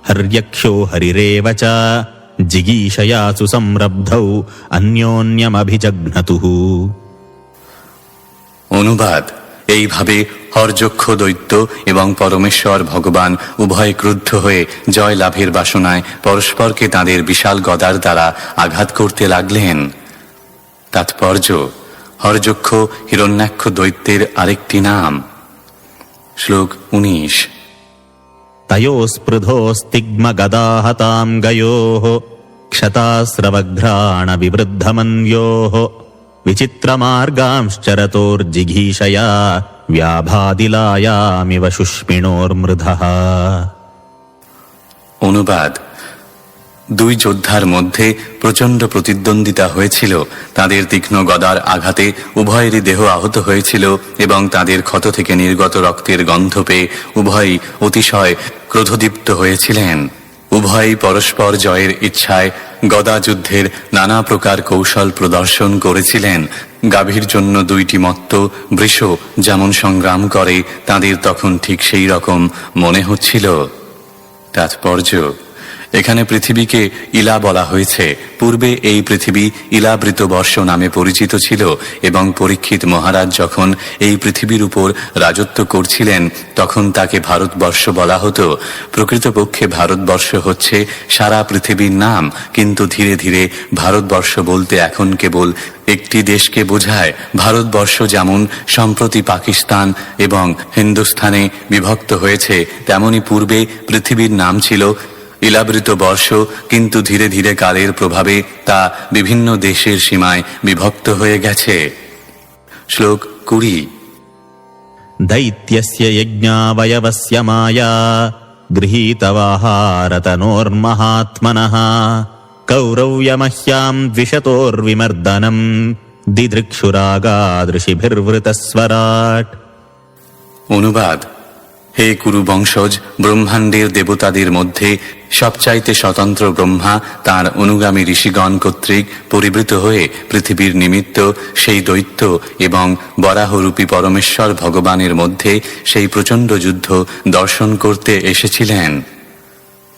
হর্যক্ষো হরিরেব চ জিগীষয়া সুসম্রব্ধৌ অন্যোন্যমভিজঘ্নতুঃ। অনুবাদ: এইভাবে হরযক্ষ দৈত্য এবং পরমেশ্বর ভগবান উভয় ক্রুদ্ধ হয়ে জয় লাভের বাসনায় পরস্পরকে তাঁদের বিশাল গদার দ্বারা আঘাত করতে লাগলেন। তাৎপর্য: হরযক্ষ হিরণ্যাক্ষ দৈত্যের আরেকটি নাম। শ্লোক 19। তয়োস্পৃধোস্তিগ্ম গদাহতাম গয়োঃ ক্ষতাস্রবঘ্রাণ বিবৃদ্ধমন্য়োঃ বিচিত্রমার্গাংশ্চরতোর্জিঘীষয়া ব্যাভাদিলায়ামিব শুষ্মিণোর্মৃধঃ। অনুবাদ: দুই যোদ্ধার মধ্যে প্রচণ্ড প্রতিদ্বন্দ্বিতা হয়েছিল। তাদের তীক্ষ্ণ গদার আঘাতে উভয়েরই দেহ আহত হয়েছিল এবং তাদের ক্ষত থেকে নির্গত রক্তের গন্ধ পেয়ে উভয়ই অতিশয় ক্রোধদীপ্ত হয়েছিলেন। উভয়ই পরস্পর জয়ের ইচ্ছায় গদা যুদ্ধের নানা প্রকার কৌশল প্রদর্শন করেছিলেন। গাভীর জন্য দুইটি মত্ত বৃষ যেমন সংগ্রাম করে, তাদের তখন ঠিক সেই রকম মনে হচ্ছিল। তাৎপর্য: এখানে পৃথিবীকে ইলা বলা হয়েছে। পূর্বে এই পৃথিবী ইলাবৃত বর্ষ নামে পরিচিত ছিল এবং পরীক্ষিত মহারাজ যখন এই পৃথিবীর উপর রাজত্ব করছিলেন তখন তাকে ভারতবর্ষ বলা হতো। প্রকৃতপক্ষে ভারতবর্ষ হচ্ছে সারা পৃথিবীর নাম, কিন্তু ধীরে ধীরে ভারতবর্ষ বলতে এখন কেবল একটি দেশকে বোঝায়। ভারতবর্ষ যেমন সম্প্রতি পাকিস্তান এবং হিন্দুস্থানে বিভক্ত হয়েছে, তেমনি পূর্বে পৃথিবীর নাম ছিল ইলাবৃত বর্ষ, কিন্তু ধীরে ধীরে কালের প্রভাবে তা বিভিন্ন দেশের সীমায় বিভক্ত হয়ে গেছে। শ্লোক 20। दैत्यस्य यज्ञावयवस्य माया गृहीतवाहारतनोर्महात्मनः कौरव्यमह्यां द्विषतोर्विमर्दनम् दिदृक्षुरागादृशिभिर्वृतस्वराट्। অনুবাদ: হে কুরু বংশজ, ব্রহ্মাণ্ডের দেবতাদের মধ্যে সবচাইতে স্বতন্ত্র ব্রহ্মা তাঁর অনুগামী ঋষিগণ কর্তৃক পরিবৃত হয়ে পৃথিবীর নিমিত্ত সেই দৈত্য এবং বরাহরূপী পরমেশ্বর ভগবানের মধ্যে সেই প্রচণ্ড যুদ্ধ দর্শন করতে এসেছিলেন।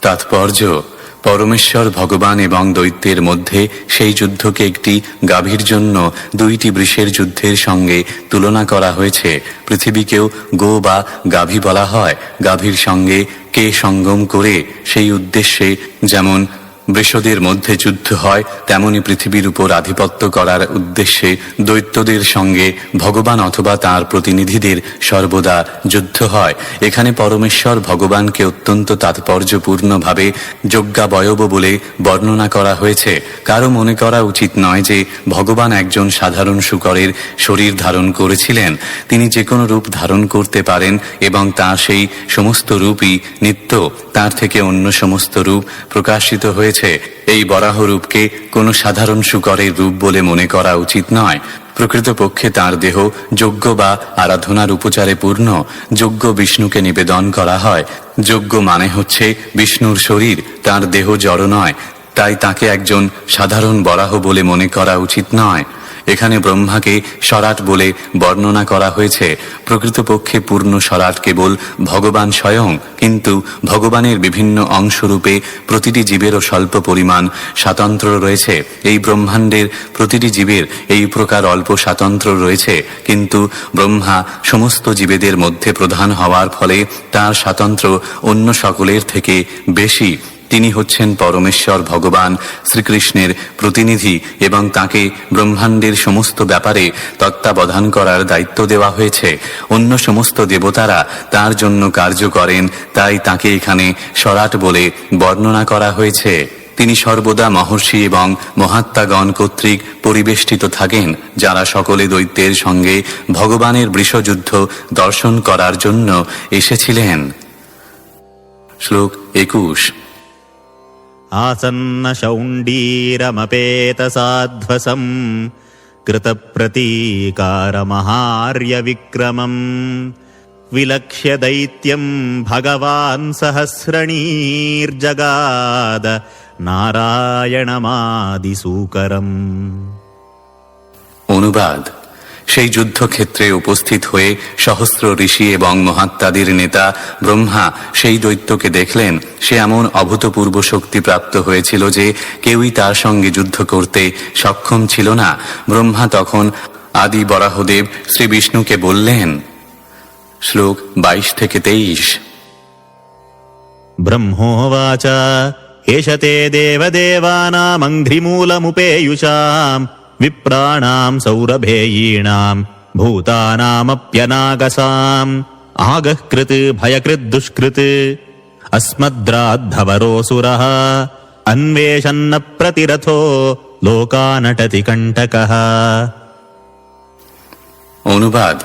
তাৎপর্য: পরমেশ্বর ভগবান এবং দৈত্যের মধ্যে সেই যুদ্ধকে একটি গাভীর জন্য দুইটি বৃষের যুদ্ধের সঙ্গে তুলনা করা হয়েছে। পৃথিবীকেও গো বা গাভী বলা হয়। গাভীর সঙ্গে কে সঙ্গম করে সেই উদ্দেশ্যে যেমন বৃষদের মধ্যে যুদ্ধ হয়, তেমনি পৃথিবীর উপর আধিপত্য করার উদ্দেশ্যে দৈত্যদের সঙ্গে ভগবান অথবা তাঁর প্রতিনিধিদের সর্বদা যুদ্ধ হয়। এখানে পরমেশ্বর ভগবানকে অত্যন্ত তাৎপর্যপূর্ণভাবে যজ্ঞাবয়ব বলে বর্ণনা করা হয়েছে। কারো মনে করা উচিত নয় যে ভগবান একজন সাধারণ শূকরের শরীর ধারণ করেছিলেন। তিনি যে কোনো রূপ ধারণ করতে পারেন এবং তাঁর সেই সমস্ত রূপই নিত্য। তার থেকে অন্য সমস্ত রূপ প্রকাশিত হয়েছে। এই বরাহ রূপকে কোনো সাধারণ শূকরের রূপ বলে মনে করা উচিত নয়। প্রকৃতপক্ষে তাঁর দেহ যজ্ঞ বা আরাধনার উপচারে পূর্ণ। যজ্ঞ বিষ্ণুকে নিবেদন করা হয়। যজ্ঞ মানে হচ্ছে বিষ্ণুর শরীর, তাঁর দেহ জড় নয়। তাই তাকে একজন সাধারণ বরাহ বলে মনে করা উচিত নয়। এখানে ব্রহ্মাকে সরাট বলে বর্ণনা করা হয়েছে। প্রকৃতপক্ষে পূর্ণ সরাট কেবল ভগবান স্বয়ং, কিন্তু ভগবানের বিভিন্ন অংশরূপে প্রতিটি জীবেরও স্বল্প পরিমাণ স্বাতন্ত্র্য রয়েছে। এই ব্রহ্মাণ্ডের প্রতিটি জীবের এই প্রকার অল্প স্বাতন্ত্র্য রয়েছে, কিন্তু ব্রহ্মা সমস্ত জীবেদের মধ্যে প্রধান হওয়ার ফলে তার স্বাতন্ত্র্য অন্য সকলের থেকে বেশি। তিনি হচ্ছেন পরমেশ্বর ভগবান শ্রীকৃষ্ণের প্রতিনিধি এবং তাকে ব্রহ্মাণ্ডের সমস্ত ব্যাপারে তত্ত্বাবধান করার দায়িত্ব দেওয়া হয়েছে। অন্য সমস্ত দেবতারা তার জন্য কার্য করেন, তাই তাকে এখানে সরাট বলে বর্ণনা করা হয়েছে। তিনি সর্বদা মহর্ষি এবং মহাত্মাগণ কর্তৃক পরিবেষ্টিত থাকেন, যারা সকলে দৈত্যের সঙ্গে ভগবানের বৃষযুদ্ধ দর্শন করার জন্য এসেছিলেন। শ্লোক 21। आसन्न शौण्डीरमपेतसाध्वसम् कृतप्रतीकारमहार्यविक्रमम् विलक्ष्य दैत्यम् भगवान् सहस्रणीर्जगाद नारायणमादिसूकरम्। অনুবাদ: সেই যুদ্ধক্ষেত্রে উপস্থিত হয়ে সহস্র ঋষি এবং মহাত্মাদের নেতা ব্রহ্মা সেই দৈত্যকে দেখলেন। সে এমন অভূতপূর্ব শক্তি প্রাপ্ত হয়েছিল যে কেউই তার সঙ্গে যুদ্ধ করতে সক্ষম ছিল না। ব্রহ্মা তখন আদি বরাহদেব শ্রী বিষ্ণুকে বললেন। শ্লোক 22-23। ब्रह्मोवाच एष ते देवदेवानामङ्घ्रिमूलमुपेयुषाम् विप्राणाम् सौरभेयीणाम् भूतानामप्यनागसाम् आगः कृत् भयकृद्दुष्कृत् अस्मद्राद्धवरोऽसुरः अन्वेषन्न प्रतिरथो लोकानटति कण्टकः। অনুবাদ: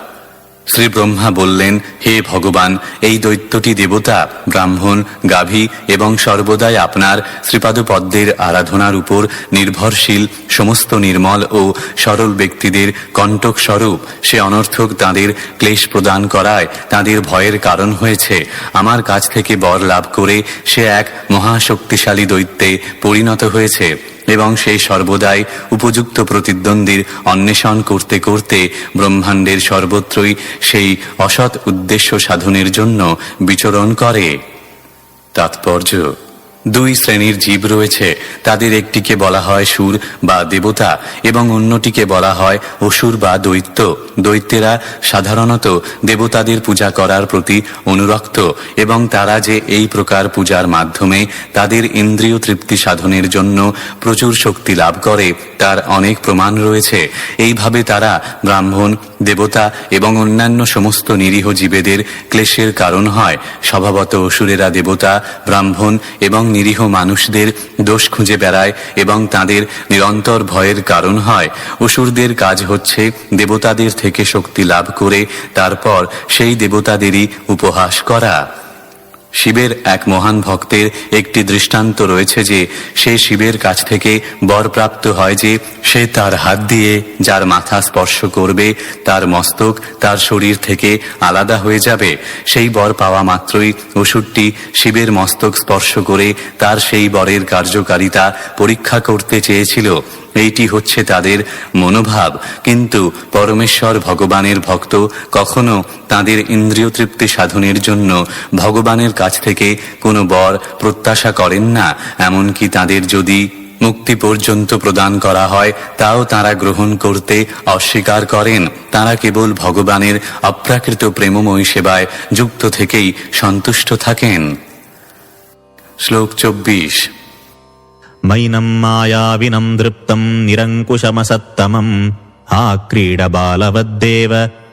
শ্রী ব্রহ্মা বললেন, হে ভগবান, এই দৈত্যটি দেবতা, ব্রাহ্মণ, গাভী এবং সর্বদাই আপনার শ্রীপাদপদ্মের আরাধনার উপর নির্ভরশীল সমস্ত নির্মল ও সরল ব্যক্তিদের কণ্টক স্বরূপ। সে অনর্থক তাঁদের ক্লেশ প্রদান করায় তাঁদের ভয়ের কারণ হয়েছে। আমার কাছ থেকে বর লাভ করে সে এক মহাশক্তিশালী দৈত্যে পরিণত হয়েছে এবং সেই সর্বদাই উপযুক্ত প্রতিদ্বন্দ্বীর অন্বেষণ করতে করতে ব্রহ্মাণ্ডের সর্বত্রই সেই অসৎ উদ্দেশ্য সাধনের জন্য বিচরণ করে। তাৎপর্য: দুই শ্রেণীর জীব রয়েছে। তাদের একটিকে বলা হয় সুর বা দেবতা এবং অন্যটিকে বলা হয় অসুর বা দৈত্য। দৈত্যেরা সাধারণত দেবতাদের পূজা করার প্রতি অনুরক্ত এবং তারা যে এই প্রকার পূজার মাধ্যমে তাদের ইন্দ্রিয় তৃপ্তি সাধনের জন্য প্রচুর শক্তি লাভ করে তার অনেক প্রমাণ রয়েছে। এইভাবে তারা ব্রাহ্মণ, দেবতা এবং অন্যান্য সমস্ত নিরীহ জীবেদের ক্লেশের কারণ হয়। স্বভাবত অসুরেরা দেবতা, ব্রাহ্মণ এবং নিরীহ মানুষদের দোষ খুঁজে বেড়ায় এবং তাদের নিরন্তর ভয়ের কারণ হয়। অসুরদের কাজ হচ্ছে দেবতাদের থেকে শক্তি লাভ করে তারপর সেই দেবতাদেরই উপহাস করা। শিবের এক মহান ভক্তের একটি দৃষ্টান্ত রয়েছে যে সে শিবের কাছ থেকে বর প্রাপ্ত হয় যে সে তার হাত দিয়ে যার মাথা স্পর্শ করবে তার মস্তক তার শরীর থেকে আলাদা হয়ে যাবে। সেই বর পাওয়া মাত্রই অসুরটি শিবের মস্তক স্পর্শ করে তার সেই বরের কার্যকারিতা পরীক্ষা করতে চেয়েছিল। এইটি হচ্ছে তাদের মনোভাব। কিন্তু পরমেশ্বর ভগবানের ভক্ত কখনো তাদের ইন্দ্রিয় তৃপ্তি সাধনের জন্য ভগবানের কাছ থেকে কোনো বর প্রত্যাশা করেন না। এমনকি তাদের যদি মুক্তি পর্যন্ত প্রদান করা হয় তাও তারা গ্রহণ করতে অস্বীকার করেন। তারা কেবল ভগবানের অপ্রাকৃত প্রেমময় সেবায় যুক্ত থেকেই সন্তুষ্ট থাকেন। শ্লোক 24। मैनं मायाविनं दृप्तं निरङ्कुशमसत्तमं हा क्रीडबालवद्देव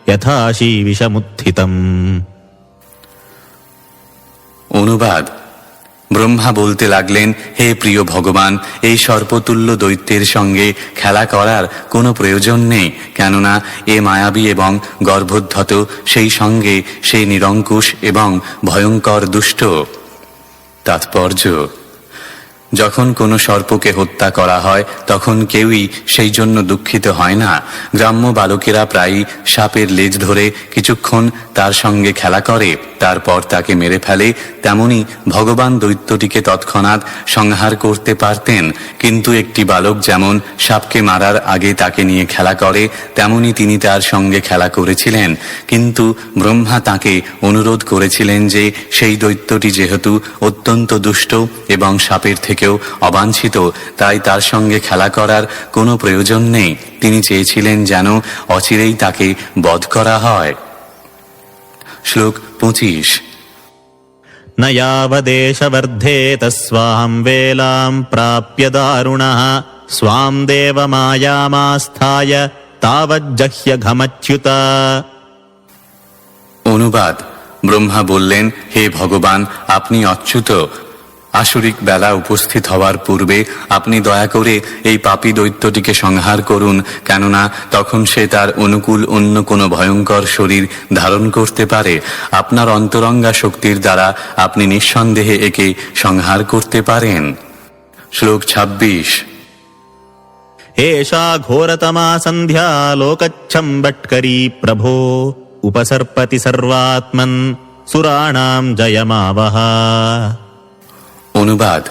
यथा शीविषमुत्थितम्। অনুবাদ: ব্রহ্মা বলতে লাগলেন, হে প্রিয় ভগবান, এই সর্পতুল্য দৈত্যের সঙ্গে খেলা করার কোনো প্রয়োজন নেই, কেননা এ মায়াবী এবং গর্ভোদ্ধত, সেই সঙ্গে সে নিরঙ্কুশ এবং ভয়ঙ্কর দুষ্ট। তাৎপর্য: যখন কোনো সর্পকে হত্যা করা হয় তখন কেউই সেই জন্য দুঃখিত হয় না। গ্রাম্য বালকেরা প্রায়ই সাপের লেজ ধরে কিছুক্ষণ তার সঙ্গে খেলা করে, তারপর তাকে মেরে ফেলে। তেমনি ভগবান দৈত্যটিকে তৎক্ষণাৎ সংহার করতে পারতেন, কিন্তু একটি বালক যেমন সাপকে মারার আগে তাকে নিয়ে খেলা করে, তেমনি তিনি তার সঙ্গে খেলা করেছিলেন। কিন্তু ব্রহ্মা তাকে অনুরোধ করেছিলেন যে সেই দৈত্যটি যেহেতু অত্যন্ত দুষ্ট এবং সাপের থেকেও অবাঞ্ছিত, তাই তার সঙ্গে খেলা করার কোনো প্রয়োজন নেই। তিনি চেয়েছিলেন যেন অচিরেই তাকে বধ করা হয়। শ্লোক 25। न यावदेष वर्धेत स्वां वेलां प्राप्य दारुणः स्वां देवमायामास्थाय तावज्जह्यघमच्युता। অনুবাদ: ব্রহ্মা বললেন, হে ভগবান, আপনি অচ্যুত। আসরিক বেলা উপস্থিত হওয়ার পূর্বে আপনি দয়া করে এই পাপী দৈত্যটিকে সংহার করুন, কেননা তখন সে তার অনুকূল অন্য কোনো ভয়ঙ্কর শরীর ধারণ করতে পারে। আপনার অন্তরঙ্গা শক্তির দ্বারা আপনি নিঃসন্দেহে একে সংহার করতে পারেন। শ্লোক 26। एषा घोरतमा सन्ध्या लोकच्छम्बट्करी प्रभो उपसर्पति सर्वात्मन् सुराणां जयमावह। অনুবাদ: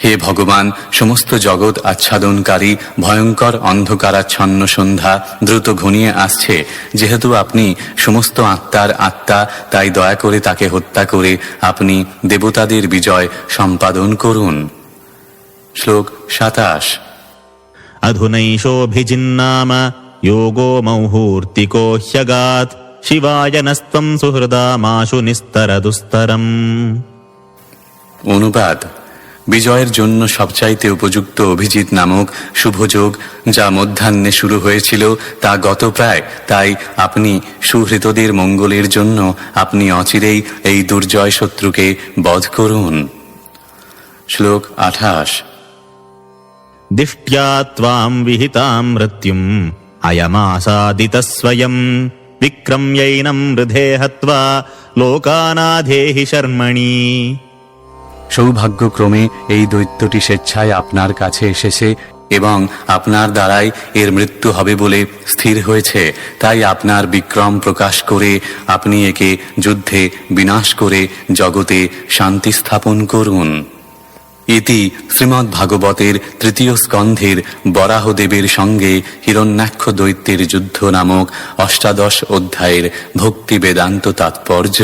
হে ভগবান, সমস্ত জগৎ আচ্ছাদনকারী ভয়ঙ্কর অন্ধকারাচ্ছন্ন সন্ধ্যা দ্রুত ঘনিয়ে আসছে। যেহেতু আপনি সমস্ত আত্মার আত্মা, তাই দয়া করে তাকে হত্যা করে আপনি দেবতাদের বিজয় সম্পাদন করুন। শ্লোক 27। अधुनैषोऽभिजिन्नाम योगो मौहूर्तिको ह्यगात् शिवाय नस्त्वं सुहृदामाशु निस्तरदुस्तरम्। অনুবাদ: বিজয়ের জন্য সবচাইতে উপযুক্ত অভিজিৎ নামক শুভযোগ যা মধ্যাহ্নে শুরু হয়েছিল তা গত প্রায়, তাই আপনি সুহৃতদের মঙ্গলের জন্য আপনি অচিরেই এই দুর্জয় শত্রুকে বধ করুন। শ্লোক 28। दिष्ट्या त्वां विहितां मृत्युम् अयमासादितः स्वयम् विक्रम्यैनं हृदे हत्वा लोकानाधेहि शर्मणि। সৌভাগ্যক্রমে এই দৈত্যটি স্বেচ্ছায় আপনার কাছে এসেছে এবং আপনার দ্বারাই এর মৃত্যু হবে বলে স্থির হয়েছে। তাই আপনার বিক্রম প্রকাশ করে আপনি একে যুদ্ধে বিনাশ করে জগতে শান্তি স্থাপন করুন। ইতি শ্রীমদ্ ভাগবতের তৃতীয় স্কন্ধের বরাহদেবের সঙ্গে হিরণ্যাক্ষ দৈত্যের যুদ্ধ নামক ১৮ অধ্যায়ের ভক্তি বেদান্ত তাৎপর্য।